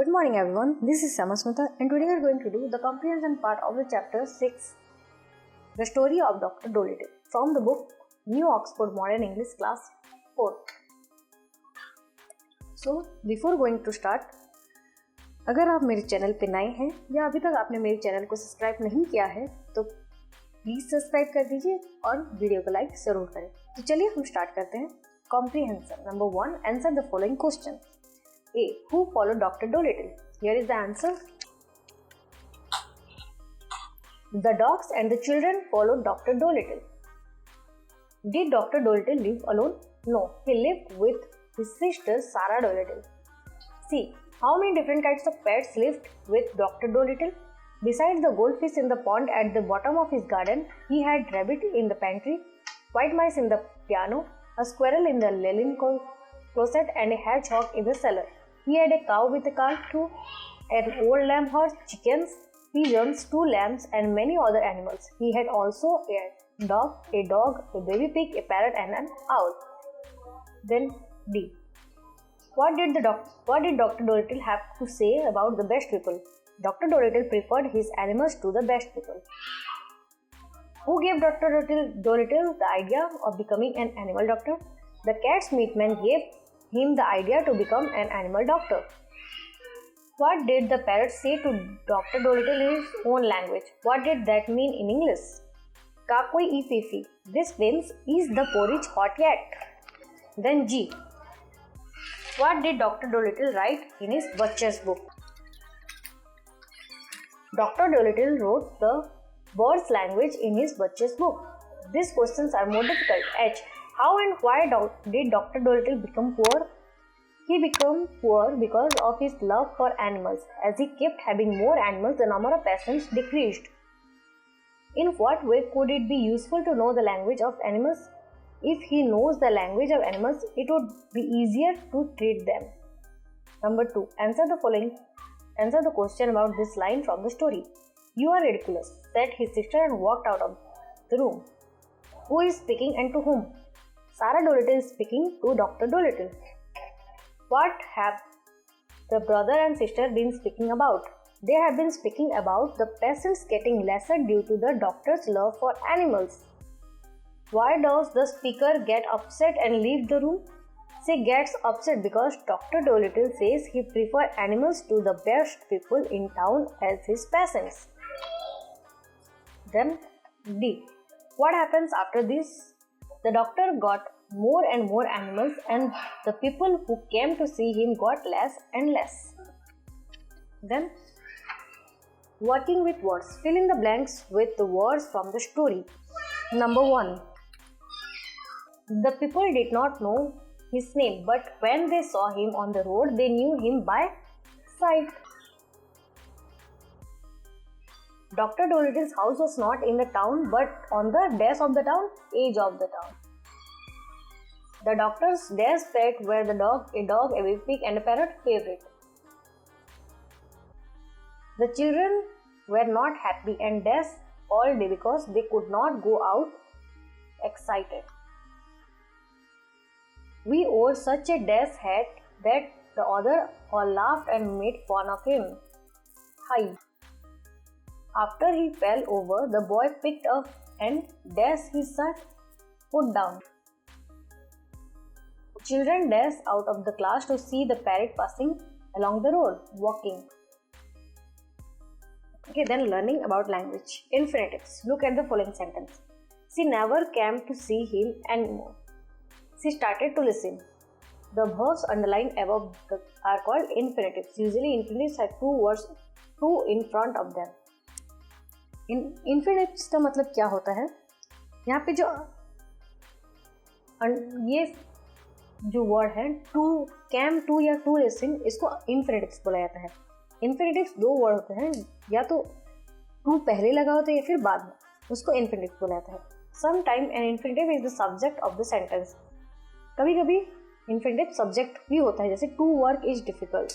Good morning everyone, this is Samasmita and today we are going to do the comprehension part of the chapter 6, The Story of Dr. Dolittle from the book New Oxford Modern English Class 4. So, before going to start, अगर आप मेरे channel पे नए हैं या अभी तक आपने मेरे चैनल को सब्सक्राइब नहीं किया है तो प्लीज़ सब्सक्राइब कर दीजिए और वीडियो को लाइक ज़रूर करें। तो चलिए हम स्टार्ट करते हैं। Comprehension. Number 1. Answer the following question. A. Who followed Dr. Dolittle? Here is the answer. The dogs and the children followed Dr. Dolittle. Did Dr. Dolittle live alone? No, he lived with his sister Sarah Dolittle. C. How many different kinds of pets lived with Dr. Dolittle? Besides the goldfish in the pond at the bottom of his garden, he had rabbit in the pantry, white mice in the piano, a squirrel in the linen closet, and a hedgehog in the cellar. He had a cow with a cart too, an old lamb horse, chickens, pigeons, 2 lambs, and many other animals. He had also a dog, a baby pig, a parrot, and an owl. Then D. What did Dr. Dolittle have to say about the best people? Dr. Dolittle preferred his animals to the best people. Who gave Dr. Dolittle the idea of becoming an animal doctor? The cat's meat man gave him the idea to become an animal doctor. What did the parrot say to Dr. Dolittle in his own language? What did that mean in English? Kakoi ififi. This means, is the porridge hot yet? Then G. What did Dr. Dolittle write in his Butcher's book? Dr. Dolittle wrote the bird's language in his Butcher's book. These questions are more difficult. H. How and why did Dr. Dolittle become poor? He became poor because of his love for animals. As he kept having more animals, the number of patients decreased. In what way could it be useful to know the language of animals? If he knows the language of animals, it would be easier to treat them. Number 2. Answer the question about this line from the story. You are ridiculous, said his sister and walked out of the room. Who is speaking and to whom? Sarah Dolittle is speaking to Dr. Dolittle. What have the brother and sister been speaking about? They have been speaking about the patients getting lesser due to the doctor's love for animals. Why does the speaker get upset and leave the room? She gets upset because Dr. Dolittle says he prefers animals to the best people in town as his patients. Then D. What happens after this? The doctor got more and more animals and the people who came to see him got less and less. Then working with words. Fill in the blanks with the words from the story. Number 1. The people did not know his name, but when they saw him on the road, they knew him by sight. Dr. Dolittle's house was not in the town, but on the dash of the town, edge of the town. The doctor's dash pet were the dog, a baby pig, and a parrot favorite. The children were not happy and dash all day because they could not go out excited. We wore such a dash hat that the other all laughed and made fun of him. Hi. After he fell over, the boy picked up and dashed his shirt put down. Children dashed out of the class to see the parrot passing along the road, walking. Okay, then learning about language. Infinitives. Look at the following sentence. She never came to see him anymore. She started to listen. The verbs underlined above are called infinitives. Usually infinitives have two in front of them. इन्फिनिटिव्स का मतलब क्या होता है? यहाँ पे ये जो word है टू कैम टू या टू लिसन, इसको इन्फिनिटिव्स बोला जाता है। इन्फिनिटिव्स 2 वर्ड होते हैं, या तो टू पहले लगा होता है या फिर बाद में, उसको इन्फिनिटिव बोला जाता है। Sometime an infinitive is the subject of the sentence. कभी कभी इन्फिनिटिव सब्जेक्ट भी होता है, जैसे to work is difficult.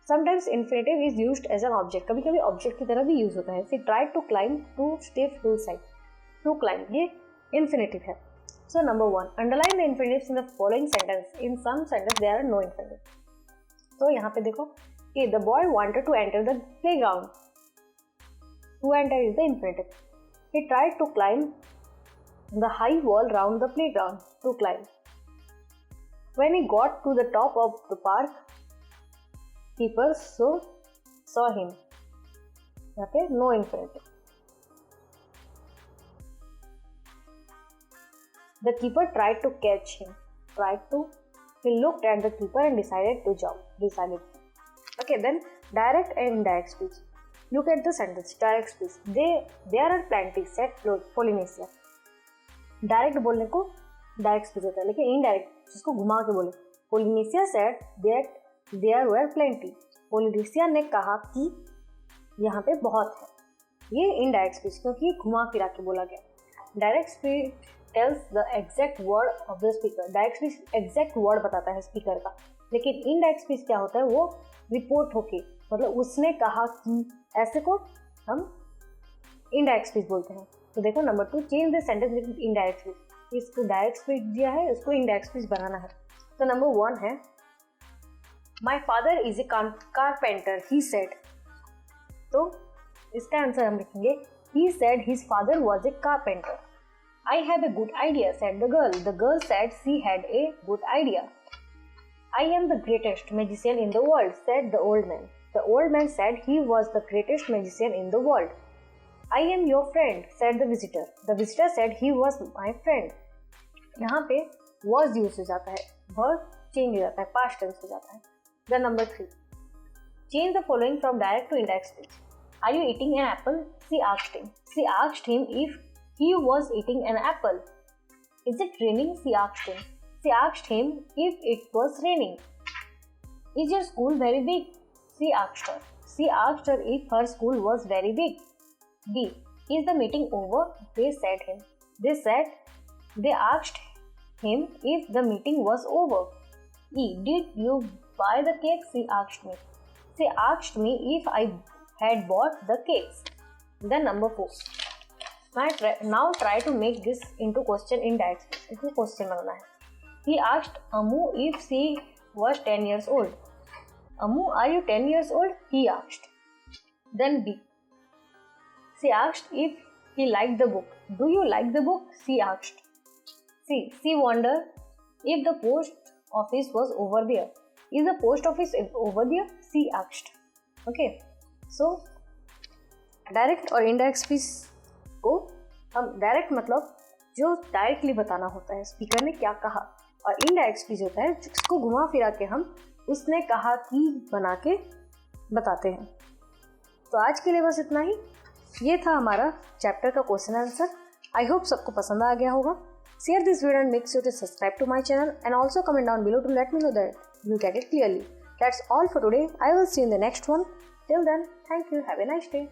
Sometimes infinitive is used as an object, कभी कभी ऑब्जेक्ट की तरह भी यूज होता है। See try to climb, to step hill side, to climb, ये इन्फिनिटिव है। So number 1, underline the infinitives in the following sentence. In some sentence there are no infinitive. तो यहाँ पे देखो, A. The boy wanted to enter the playground. To enter is the infinitive. He tried to climb the high wall round the playground to climb. When he got to the top of the park, keeper saw him. यहाँ पे no infinitive. The keeper tried to catch him. He looked at the keeper and decided to jump. Okay, then direct and indirect speech. Look at the sentence. Direct speech. There are plenty, said Polynesia. Direct बोलने को direct speech होता है, लेकिन indirect जिसको घुमा के बोले. Polynesia said that there were plenty. Polynesia ने कहा कि यहाँ पे बहुत है. ये इनडायरेक्ट स्पीच क्योंकि घुमा फिरा के बोला गया. Direct speech tells the exact word of the speaker. Direct speech exact word बताता है स्पीकर का, लेकिन इनडायरेक्ट स्पीच क्या होता है, वो रिपोर्ट होके, मतलब उसने कहा कि, ऐसे को हम इनडायरेक्ट स्पीच बोलते हैं. तो देखो number 2, change the sentence with indirect speech. इसको डायरेक्ट स्पीच दिया है, उसको इनडायरेक्ट स्पीच बनाना है. तो नंबर 1 है, my father is a carpenter, he said. तो इसका आंसर हम लिखेंगे, he said his father was a carpenter. I have a good idea, said the girl. The girl said she had a good idea. I am the greatest magician in the world, said the old man. The old man said he was the greatest magician in the world. I am your friend, said the visitor. The visitor said he was my friend. यहाँ पे was use हो जाता है, verb change हो जाता है, past tense हो जाता है. Then number 3, change the following from direct to indirect speech. Are you eating an apple? She asked him. She asked him if he was eating an apple. Is it raining? She asked him. She asked him if it was raining. Is your school very big? She asked her. She asked her if her school was very big. B. Is the meeting over? They said him. They asked him if the meeting was over. E. Did you buy the cake? She asked me. She asked me if I had bought the cakes. Then number 4. Now try to make this into question in direct speech. इसको question बनाना है. He asked Amu if she was 10 years old. Amu, are you 10 years old? He asked. Then B. She asked if he liked the book. Do you like the book? She asked. She wondered if the post office was over there. Is the post office over there? She asked. Okay. So, direct और indirect speech को हम direct मतलब जो directly बताना होता है speaker ने क्या कहा, और इनडायरेक्ट स्पीच होता है जिसको घुमा फिरा के हम उसने कहा कि बना के बताते हैं. तो आज के लिए बस इतना ही. ये था हमारा चैप्टर का क्वेश्चन आंसर. आई होप सबको पसंद आ गया होगा. Share this video and make sure to subscribe to my channel and also comment down below to let me know that you get it clearly. That's all for today. I will see you in the next one. Till then, thank you. Have a nice day.